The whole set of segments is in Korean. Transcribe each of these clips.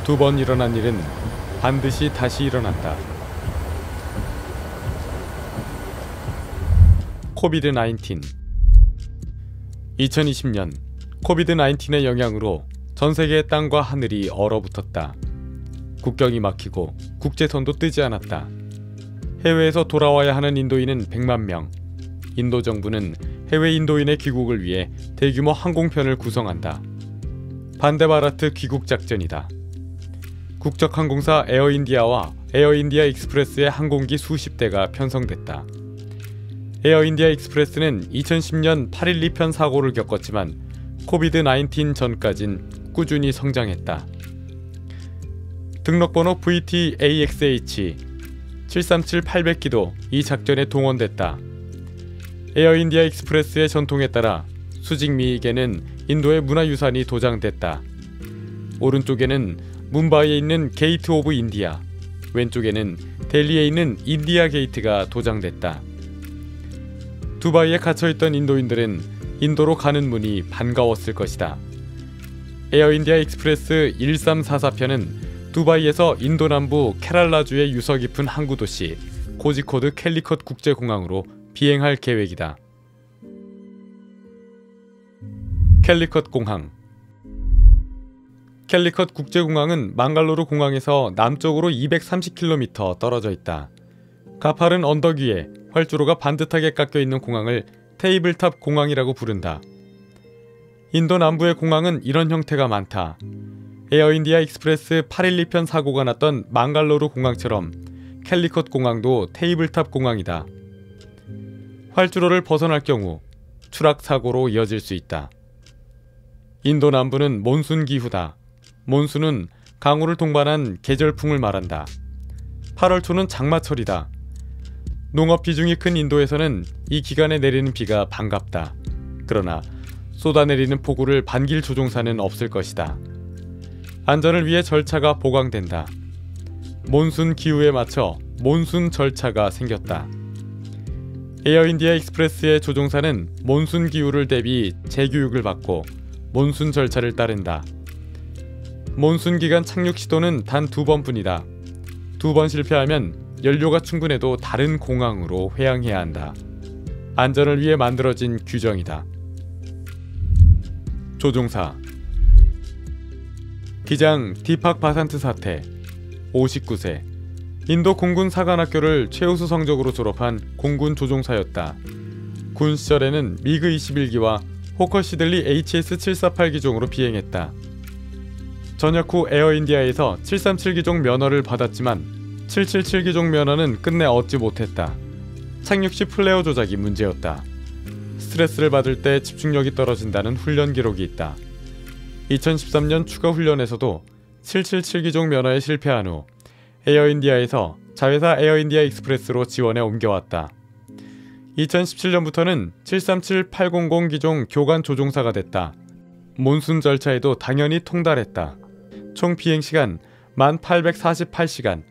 두 번 일어난 일은 반드시 다시 일어난다. 코비드-19. 2020년 코비드-19의 영향으로 전 세계의 땅과 하늘이 얼어붙었다. 국경이 막히고 국제선도 뜨지 않았다. 해외에서 돌아와야 하는 인도인은 100만 명. 인도 정부는 해외 인도인의 귀국을 위해 대규모 항공편을 구성한다. 반데바라트 귀국 작전이다. 국적항공사 에어인디아와 에어인디아 익스프레스의 항공기 수십 대가 편성됐다. 에어인디아 익스프레스는 2010년 812편 사고를 겪었지만 코비드-19 전까진 꾸준히 성장했다. 등록번호 VT-AXH 737-800기도 이 작전에 동원됐다. 에어인디아 익스프레스의 전통에 따라 수직 미익에는 인도의 문화유산이 도장됐다. 오른쪽에는 뭄바이에 있는 게이트 오브 인디아, 왼쪽에는 델리에 있는 인디아 게이트가 도장됐다. 두바이에 갇혀있던 인도인들은 인도로 가는 문이 반가웠을 것이다. 에어인디아 익스프레스 1344편은 두바이에서 인도 남부 케랄라주의 유서 깊은 항구도시 코지코드 캘리컷 국제공항으로 비행할 계획이다. 캘리컷 공항. 캘리컷 국제공항은 망갈루루 공항에서 남쪽으로 230km 떨어져 있다. 가파른 언덕 위에 활주로가 반듯하게 깎여있는 공항을 테이블탑 공항이라고 부른다. 인도 남부의 공항은 이런 형태가 많다. 에어인디아 익스프레스 812편 사고가 났던 망갈루루 공항처럼 캘리컷 공항도 테이블탑 공항이다. 활주로를 벗어날 경우 추락 사고로 이어질 수 있다. 인도 남부는 몬순 기후다. 몬순은 강우를 동반한 계절풍을 말한다. 8월 초는 장마철이다. 농업 비중이 큰 인도에서는 이 기간에 내리는 비가 반갑다. 그러나 쏟아내리는 폭우를 반길 조종사는 없을 것이다. 안전을 위해 절차가 보강된다. 몬순 기후에 맞춰 몬순 절차가 생겼다. 에어인디아 익스프레스의 조종사는 몬순 기후를 대비 재교육을 받고 몬순 절차를 따른다. 몬순 기간 착륙 시도는 단 2번뿐이다. 2번 실패하면 연료가 충분해도 다른 공항으로 회항해야 한다. 안전을 위해 만들어진 규정이다. 조종사. 기장 디팍 바산트 사태 59세. 인도 공군 사관학교를 최우수 성적으로 졸업한 공군 조종사였다. 군 시절에는 미그 21기와 호커 시들리 HS-748기종으로 비행했다. 전역 후 에어인디아에서 737기종 면허를 받았지만 777기종 면허는 끝내 얻지 못했다. 착륙 시 플레어 조작이 문제였다. 스트레스를 받을 때 집중력이 떨어진다는 훈련 기록이 있다. 2013년 추가 훈련에서도 777기종 면허에 실패한 후 에어인디아에서 자회사 에어인디아 익스프레스로 지원에 옮겨왔다. 2017년부터는 737-800 기종 교관 조종사가 됐다. 몬순 절차에도 당연히 통달했다. 총 비행시간 1848시간.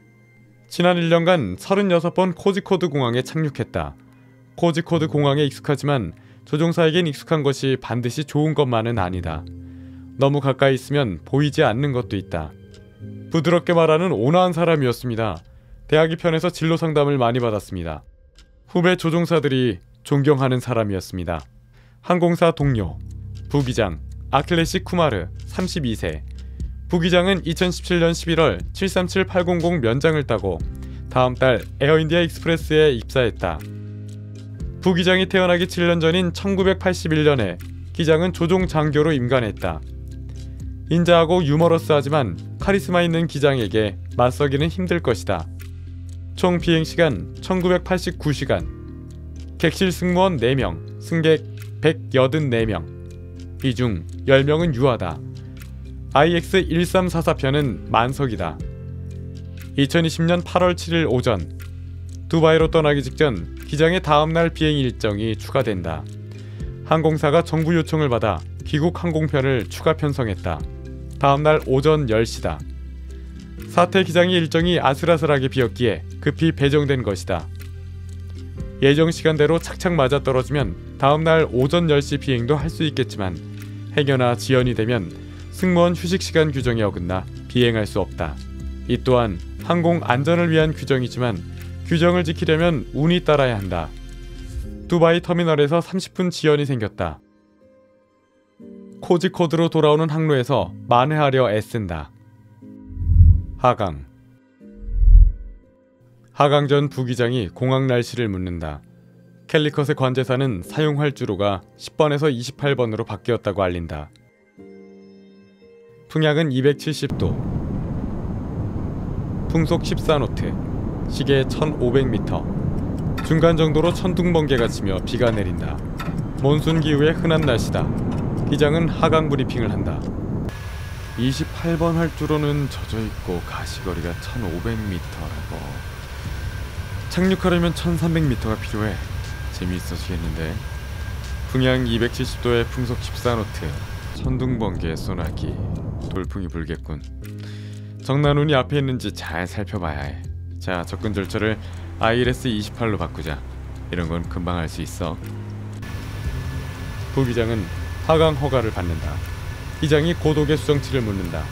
지난 1년간 36번 코지코드 공항에 착륙했다. 코지코드 공항에 익숙하지만 조종사에겐 익숙한 것이 반드시 좋은 것만은 아니다. 너무 가까이 있으면 보이지 않는 것도 있다. 부드럽게 말하는 온화한 사람이었습니다. 대학 2편에서 진로 상담을 많이 받았습니다. 후배 조종사들이 존경하는 사람이었습니다. 항공사 동료 부기장 아킬레시 쿠마르 32세. 부기장은 2017년 11월 737-800 면장을 따고 다음 달 에어인디아 익스프레스에 입사했다. 부기장이 태어나기 7년 전인 1981년에 기장은 조종 장교로 임관했다. 인자하고 유머러스하지만 카리스마 있는 기장에게 맞서기는 힘들 것이다. 총 비행시간 1989시간. 객실 승무원 4명, 승객 184명. 이 중 10명은 유아다. IX-1344편은 만석이다. 2020년 8월 7일 오전 두바이로 떠나기 직전 기장의 다음날 비행 일정이 추가된다. 항공사가 정부 요청을 받아 귀국 항공편을 추가 편성했다. 다음날 오전 10시다. 사태 기장의 일정이 아슬아슬하게 비었기에 급히 배정된 것이다. 예정 시간대로 착착 맞아떨어지면 다음날 오전 10시 비행도 할 수 있겠지만 행여나 지연이 되면 승무원 휴식시간 규정이 어긋나 비행할 수 없다. 이 또한 항공 안전을 위한 규정이지만 규정을 지키려면 운이 따라야 한다. 두바이 터미널에서 30분 지연이 생겼다. 코지코드로 돌아오는 항로에서 만회하려 애쓴다. 하강. 하강 전 부기장이 공항 날씨를 묻는다. 캘리컷의 관제사는 사용 활주로가 10번에서 28번으로 바뀌었다고 알린다. 풍향은 270도, 풍속 14노트, 시계 1500m, 중간 정도로 천둥번개가 치며 비가 내린다. 몬순 기후의 흔한 날씨다. 기장은 하강 브리핑을 한다. 28번 활주로는 젖어있고 가시거리가 1500m라고. 착륙하려면 1300m가 필요해. 재미있어지겠는데. 풍향 270도의 풍속 14노트, 천둥번개 소나기, 돌풍이 불겠군. 정난운이 앞에 있는지 잘 살펴봐야 해. 자, 접근 절차를 ILS 28로 바꾸자. 이런 건 금방 할 수 있어. 부기장은 하강 허가를 받는다. 기장이 고도계 수정치를 묻는다.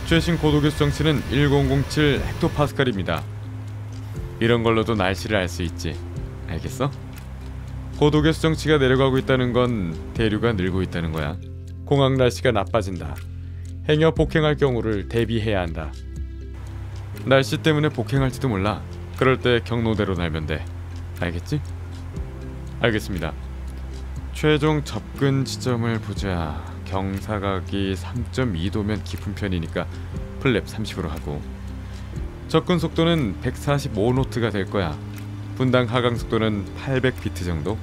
최신 고도계 수정치는 1007 헥토파스칼입니다. 이런 걸로도 날씨를 알 수 있지. 알겠어? 고도계 수정치가 내려가고 있다는 건 대류가 늘고 있다는 거야. 공항 날씨가 나빠진다. 행여 복행할 경우를 대비해야 한다. 날씨 때문에 복행할지도 몰라. 그럴 때 경로대로 날면 돼. 알겠지? 알겠습니다. 최종 접근 지점을 보자. 경사각이 3.2도면 깊은 편이니까 플랩 30으로 하고, 접근 속도는 145노트가 될 거야. 분당 하강 속도는 800피트 정도.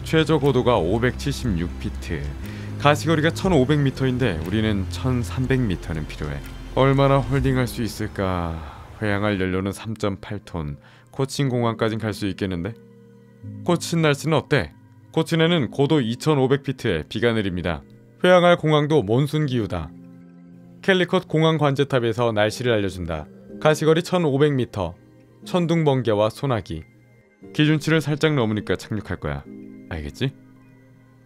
최저 고도가 576피트. 가시거리가 1500m인데 우리는 1300m는 필요해. 얼마나 홀딩할 수 있을까? 회항할 연료는 3.8톤. 코친 공항까진 갈 수 있겠는데? 코친 날씨는 어때? 코친에는 고도 2500피트에 비가 내립니다. 회항할 공항도 몬순 기후다. 캘리컷 공항 관제탑에서 날씨를 알려준다. 가시거리 1500m, 천둥번개와 소나기. 기준치를 살짝 넘으니까 착륙할 거야. 알겠지?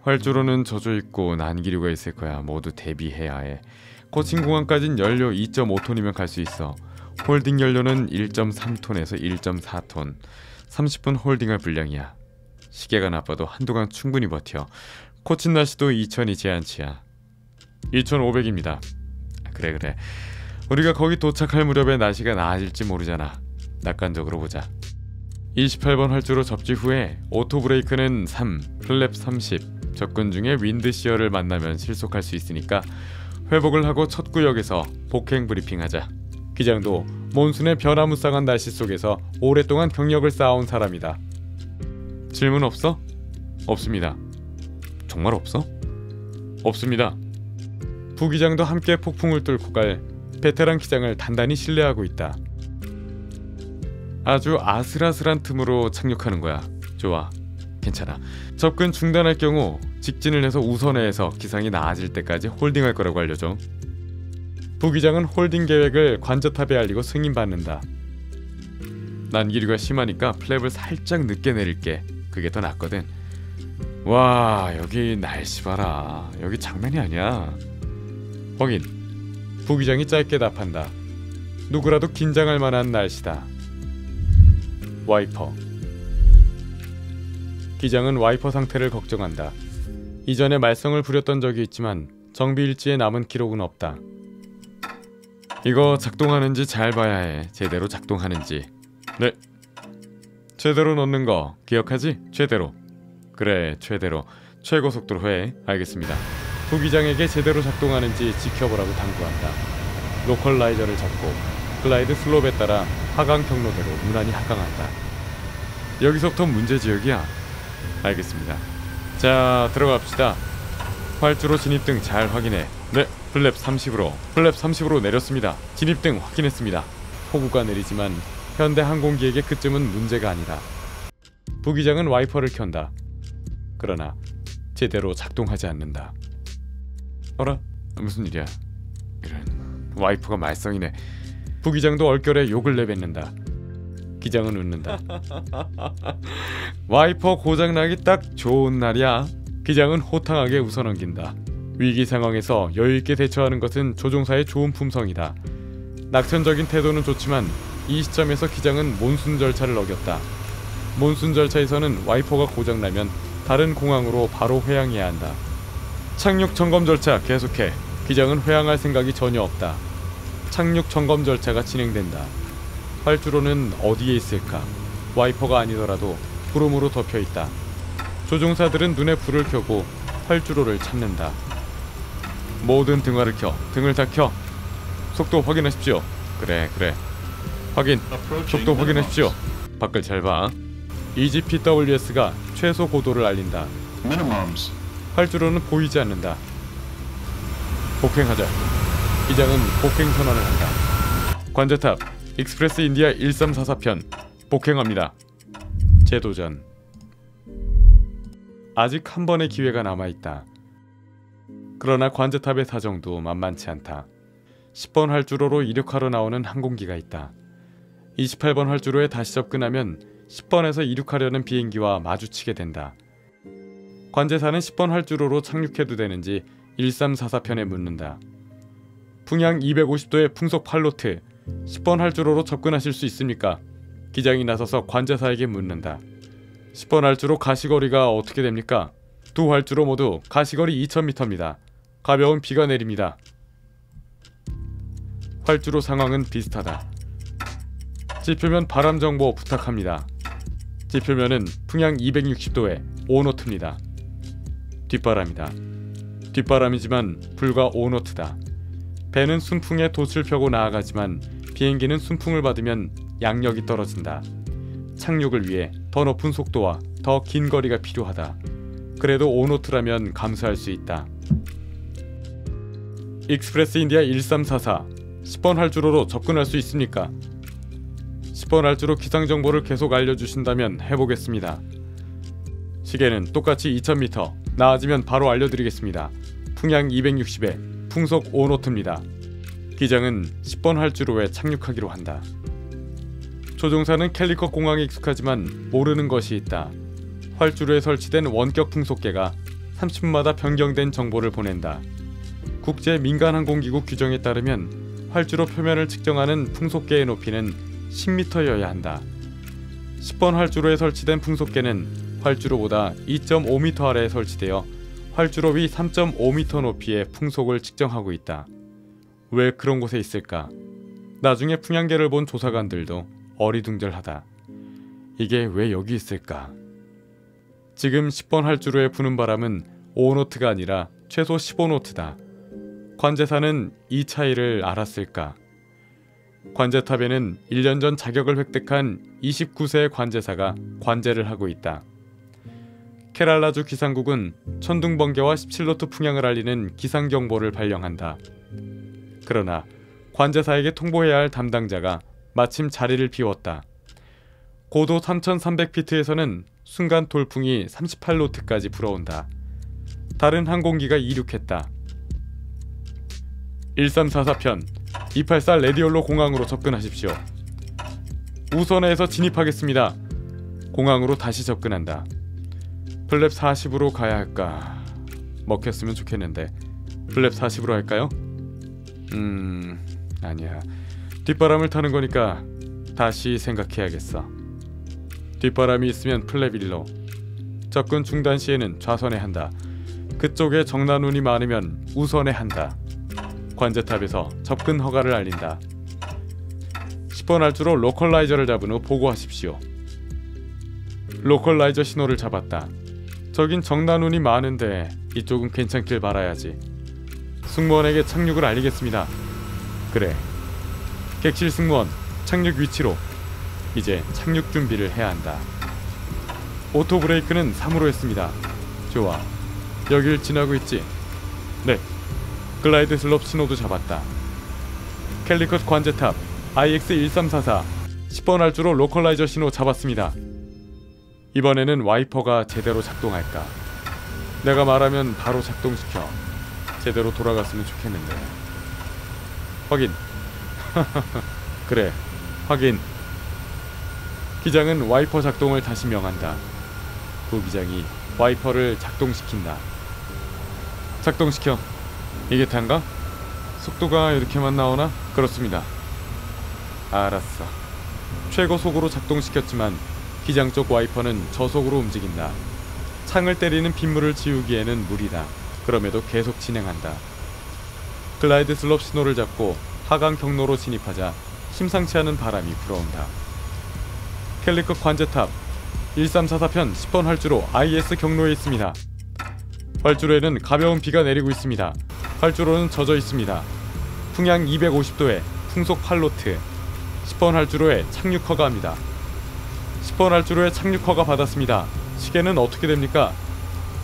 활주로는 젖어있고 난기류가 있을 거야. 모두 대비해야 해. 코친 공항까진 연료 2.5톤이면 갈 수 있어. 홀딩 연료는 1.3톤에서 1.4톤. 30분 홀딩할 분량이야. 시계가 나빠도 한동안 충분히 버텨. 코친 날씨도 2000이 제한치야. 2500입니다. 그래. 우리가 거기 도착할 무렵에 날씨가 나아질지 모르잖아. 낙관적으로 보자. 28번 활주로 접지 후에 오토 브레이크는 3, 플랩 30. 접근 중에 윈드 시어를 만나면 실속할 수 있으니까 회복을 하고 첫 구역에서 복행 브리핑하자. 기장도 몬순의 변화무쌍한 날씨 속에서 오랫동안 경력을 쌓아온 사람이다. 질문 없어? 없습니다. 정말 없어? 없습니다. 부기장도 함께 폭풍을 뚫고 갈 베테랑 기장을 단단히 신뢰하고 있다. 아주 아슬아슬한 틈으로 착륙하는 거야. 좋아. 괜찮아. 접근 중단할 경우 직진을 해서 우선회에서 기상이 나아질 때까지 홀딩할 거라고 알려줘. 부기장은 홀딩 계획을 관저탑에 알리고 승인받는다. 난기류가 심하니까 플랩을 살짝 늦게 내릴게. 그게 더 낫거든. 와, 여기 날씨 봐라. 여기 장난이 아니야. 확인. 부기장이 짧게 답한다. 누구라도 긴장할 만한 날씨다. 와이퍼. 기장은 와이퍼 상태를 걱정한다. 이전에 말썽을 부렸던 적이 있지만 정비 일지에 남은 기록은 없다. 이거 작동하는지 잘 봐야 해. 제대로 작동하는지. 네. 최대로 넣는 거 기억하지? 최대로. 그래, 최대로. 최고 속도로 해. 알겠습니다. 부기장에게 제대로 작동하는지 지켜보라고 당부한다. 로컬라이저를 잡고 글라이드 슬롭에 따라 하강 경로대로 무난히 하강한다. 여기서부터 문제 지역이야. 알겠습니다. 자, 들어갑시다. 활주로 진입등 잘 확인해. 네, 플랩 30으로 내렸습니다. 진입등 확인했습니다. 폭우가 내리지만 현대항공기에게 그쯤은 문제가 아니다. 부기장은 와이퍼를 켠다. 그러나 제대로 작동하지 않는다. 어라? 무슨 일이야? 이런, 와이퍼가 말썽이네. 부기장도 얼결에 욕을 내뱉는다. 기장은 웃는다. 와이퍼 고장나기 딱 좋은 날이야. 기장은 호탕하게 웃어넘긴다. 위기 상황에서 여유있게 대처하는 것은 조종사의 좋은 품성이다. 낙천적인 태도는 좋지만 이 시점에서 기장은 몬순 절차를 어겼다. 몬순 절차에서는 와이퍼가 고장나면 다른 공항으로 바로 회항해야 한다. 착륙 점검 절차 계속해. 기장은 회항할 생각이 전혀 없다. 착륙 점검 절차가 진행된다. 활주로는 어디에 있을까? 와이퍼가 아니더라도 구름으로 덮여있다. 조종사들은 눈에 불을 켜고 활주로를 찾는다. 모든 등화를 켜. 등을 다 켜. 속도 확인하십시오. 그래. 확인. 속도 확인하십시오. 밖을 잘 봐. EGPWS가 최소 고도를 알린다. 활주로는 보이지 않는다. 복행하자. 기장은 복행 선언을 한다. 관제탑 익스프레스 인디아 1344편 복행합니다. 재도전. 아직 한 번의 기회가 남아있다. 그러나 관제탑의 사정도 만만치 않다. 10번 활주로로 이륙하러 나오는 항공기가 있다. 28번 활주로에 다시 접근하면 10번에서 이륙하려는 비행기와 마주치게 된다. 관제사는 10번 활주로로 착륙해도 되는지 1344편에 묻는다. 풍향 250도의 풍속 8노트 10번 활주로로 접근하실 수 있습니까? 기장이 나서서 관제사에게 묻는다. 10번 활주로 가시거리가 어떻게 됩니까? 두 활주로 모두 가시거리 2000m입니다. 가벼운 비가 내립니다. 활주로 상황은 비슷하다. 지표면 바람 정보 부탁합니다. 지표면은 풍향 260도에 5노트입니다. 뒷바람이다. 뒷바람이지만 불과 5노트다. 배는 순풍에 돛을 펴고 나아가지만 비행기는 순풍을 받으면 양력이 떨어진다. 착륙을 위해 더 높은 속도와 더 긴 거리가 필요하다. 그래도 5노트라면 감수할 수 있다. 익스프레스 인디아 1344 10번 활주로로 접근할 수 있습니까? 10번 활주로 기상정보를 계속 알려주신다면 해보겠습니다. 시계는 똑같이 2000m. 나아지면 바로 알려드리겠습니다. 풍향 260에 풍속 5노트입니다. 기장은 10번 활주로에 착륙하기로 한다. 조종사는 캘리컷 공항에 익숙하지만 모르는 것이 있다. 활주로에 설치된 원격 풍속계가 30분마다 변경된 정보를 보낸다. 국제 민간항공기구 규정에 따르면 활주로 표면을 측정하는 풍속계의 높이는 10m여야 한다. 10번 활주로에 설치된 풍속계는 활주로보다 2.5m 아래에 설치되어 활주로 위 3.5m 높이의 풍속을 측정하고 있다. 왜 그런 곳에 있을까? 나중에 풍향계를 본 조사관들도 어리둥절하다. 이게 왜 여기 있을까? 지금 10번 활주로에 부는 바람은 5노트가 아니라 최소 15노트다. 관제사는 이 차이를 알았을까? 관제탑에는 1년 전 자격을 획득한 29세의 관제사가 관제를 하고 있다. 케랄라주 기상국은 천둥번개와 17노트 풍향을 알리는 기상경보를 발령한다. 그러나 관제사에게 통보해야 할 담당자가 마침 자리를 비웠다. 고도 3300피트에서는 순간 돌풍이 38노트까지 불어온다. 다른 항공기가 이륙했다. 1344편 284 레디올로 공항으로 접근하십시오. 우선회에서 진입하겠습니다. 공항으로 다시 접근한다. 플랩 40으로 가야 할까? 먹혔으면 좋겠는데 플랩 40으로 할까요? 아니야. 뒷바람을 타는 거니까 다시 생각해야겠어. 뒷바람이 있으면 플랩 1로. 접근 중단 시에는 좌선에 한다. 그쪽에 정난운이 많으면 우선에 한다. 관제탑에서 접근 허가를 알린다. 10번 활주로 로컬라이저를 잡은 후 보고하십시오. 로컬라이저 신호를 잡았다. 저긴 정난운이 많은데 이쪽은 괜찮길 바라야지. 승무원에게 착륙을 알리겠습니다. 그래. 객실 승무원 착륙 위치로. 이제 착륙 준비를 해야 한다. 오토 브레이크는 3으로 했습니다. 좋아. 여길 지나고 있지? 네. 글라이드 슬롭 신호도 잡았다. 캘리컷 관제탑 IX1344 10번 활주로 로컬라이저 신호 잡았습니다. 이번에는 와이퍼가 제대로 작동할까? 내가 말하면 바로 작동시켜. 제대로 돌아갔으면 좋겠는데. 확인. 그래, 확인. 기장은 와이퍼 작동을 다시 명한다. 부기장이 와이퍼를 작동시킨다. 작동시켜. 이게 단가? 속도가 이렇게만 나오나? 그렇습니다. 알았어. 최고 속으로 작동시켰지만 기장 쪽 와이퍼는 저속으로 움직인다. 창을 때리는 빗물을 지우기에는 무리다. 그럼에도 계속 진행한다. 글라이드 슬롭 신호를 잡고 하강 경로로 진입하자 심상치 않은 바람이 불어온다. 캘리컵 관제탑 1344편 10번 활주로 IS 경로에 있습니다. 활주로에는 가벼운 비가 내리고 있습니다. 활주로는 젖어 있습니다. 풍향 250도에 풍속 8노트. 10번 활주로에 착륙 허가합니다. 10번 활주로에 착륙 허가 받았습니다. 시계는 어떻게 됩니까?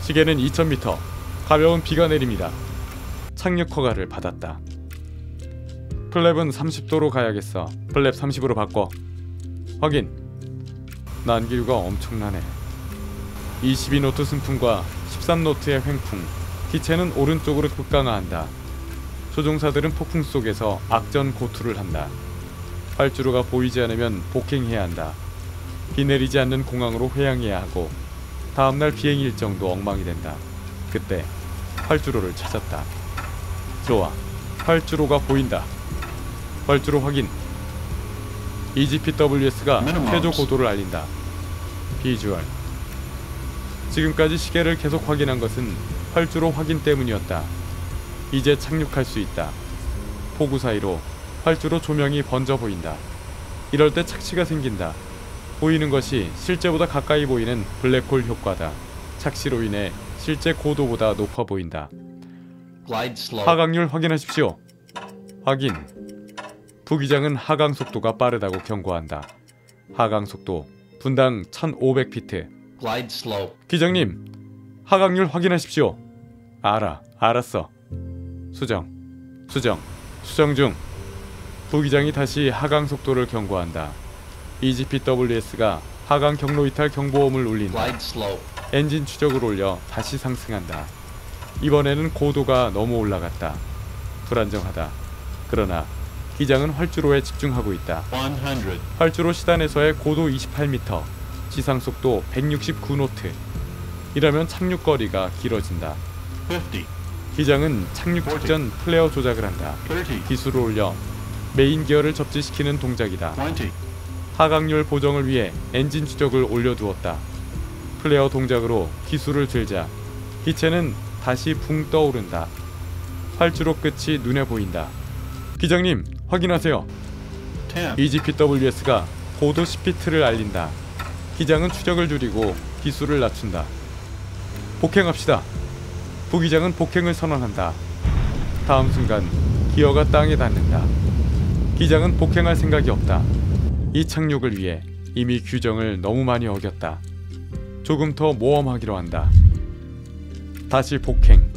시계는 2000m. 가벼운 비가 내립니다. 착륙 허가를 받았다. 플랩은 30도로 가야겠어. 플랩 30으로 바꿔. 확인. 난기류가 엄청나네. 22노트 순풍과 13노트의 횡풍. 기체는 오른쪽으로 급강하한다. 조종사들은 폭풍 속에서 악전 고투를 한다. 활주로가 보이지 않으면 복행해야 한다. 비 내리지 않는 공항으로 회항해야 하고 다음날 비행 일정도 엉망이 된다. 그때 활주로를 찾았다. 좋아. 활주로가 보인다. 활주로 확인. EGPWS가 최저 고도를 알린다. 비주얼. 지금까지 시계를 계속 확인한 것은 활주로 확인 때문이었다. 이제 착륙할 수 있다. 폭우 사이로 활주로 조명이 번져 보인다. 이럴 때 착시가 생긴다. 보이는 것이 실제보다 가까이 보이는 블랙홀 효과다. 착시로 인해 실제 고도보다 높아 보인다. 하강률 확인하십시오. 확인. 부기장은 하강 속도가 빠르다고 경고한다. 하강 속도 분당 1500피트. 기장님, 하강률 확인하십시오. 알았어. 수정 중. 부기장이 다시 하강 속도를 경고한다. EGPWS가 하강 경로 이탈 경보음을 울린다. 엔진 추적을 올려 다시 상승한다. 이번에는 고도가 너무 올라갔다. 불안정하다. 그러나 기장은 활주로에 집중하고 있다. 100. 활주로 시단에서의 고도 28m, 지상속도 169노트. 이라면 착륙거리가 길어진다. 50. 기장은 착륙 직전 플레어 조작을 한다. 30. 기술을 올려 메인 기어를 접지시키는 동작이다. 20. 하강률 보정을 위해 엔진 추적을 올려두었다. 플레어 동작으로 기술을 들자 기체는 다시 붕 떠오른다. 활주로 끝이 눈에 보인다. 기장님, 확인하세요. 10. EGPWS가 고도 10피트를 알린다. 기장은 추적을 줄이고 기술을 낮춘다. 복행합시다. 부기장은 복행을 선언한다. 다음 순간 기어가 땅에 닿는다. 기장은 복행할 생각이 없다. 이 착륙을 위해 이미 규정을 너무 많이 어겼다. 조금 더 모험하기로 한다. 다시 복행.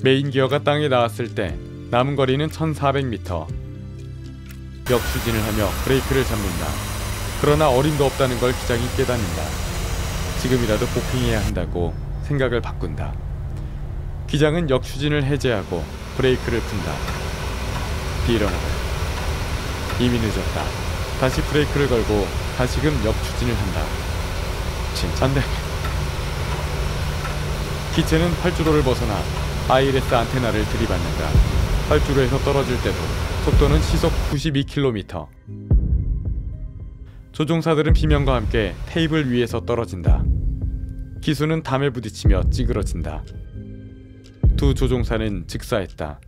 메인 기어가 땅에 닿았을 때 남은 거리는 1400m. 역추진을 하며 브레이크를 잡는다. 그러나 어림도 없다는 걸 기장이 깨닫는다. 지금이라도 복행해야 한다고 생각을 바꾼다. 기장은 역추진을 해제하고 브레이크를 푼다. 비일어나다. 이미 늦었다. 다시 브레이크를 걸고 다시금 역추진을 한다. 진짜 안돼. 기체는 활주로를 벗어나 ILS 안테나를 들이받는다. 활주로에서 떨어질 때도 속도는 시속 92km. 조종사들은 비명과 함께 테이블 위에서 떨어진다. 기수는 담에 부딪히며 찌그러진다. 두 조종사는 즉사했다.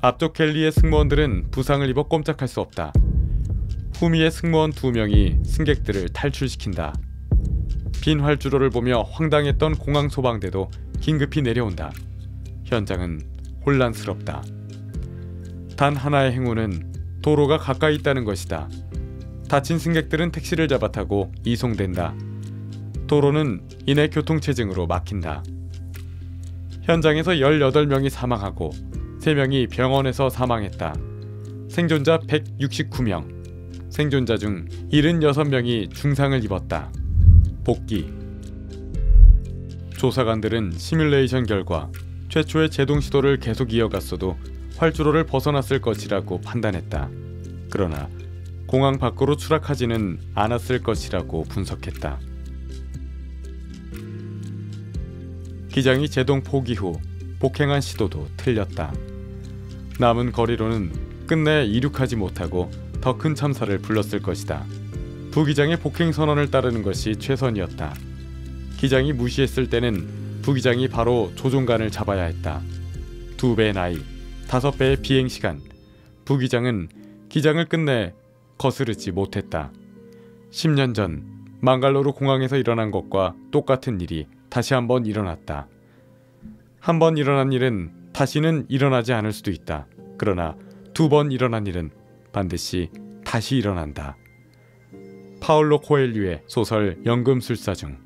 앞쪽 갤리의 승무원들은 부상을 입어 꼼짝할 수 없다. 후미의 승무원 2명이 승객들을 탈출시킨다. 빈 활주로를 보며 황당했던 공항 소방대도 긴급히 내려온다. 현장은 혼란스럽다. 단 하나의 행운은 도로가 가까이 있다는 것이다. 다친 승객들은 택시를 잡아 타고 이송된다. 도로는 이내 교통체증으로 막힌다. 현장에서 18명이 사망하고 3명이 병원에서 사망했다. 생존자 169명. 생존자 중 76명이 중상을 입었다. 복귀. 조사관들은 시뮬레이션 결과 최초의 제동 시도를 계속 이어갔어도 활주로를 벗어났을 것이라고 판단했다. 그러나 공항 밖으로 추락하지는 않았을 것이라고 분석했다. 기장이 제동 포기 후 복행한 시도도 틀렸다. 남은 거리로는 끝내 이륙하지 못하고 더 큰 참사를 불렀을 것이다. 부기장의 복행 선언을 따르는 것이 최선이었다. 기장이 무시했을 때는 부기장이 바로 조종관을 잡아야 했다. 2배의 나이, 5배의 비행 시간. 부기장은 기장을 끝내 거스르지 못했다. 10년 전 망갈로르 공항에서 일어난 것과 똑같은 일이 다시 한번 일어났다. 한번 일어난 일은 다시는 일어나지 않을 수도 있다. 그러나 2번 일어난 일은 반드시 다시 일어난다. 파울로 코엘류의 소설 연금술사 중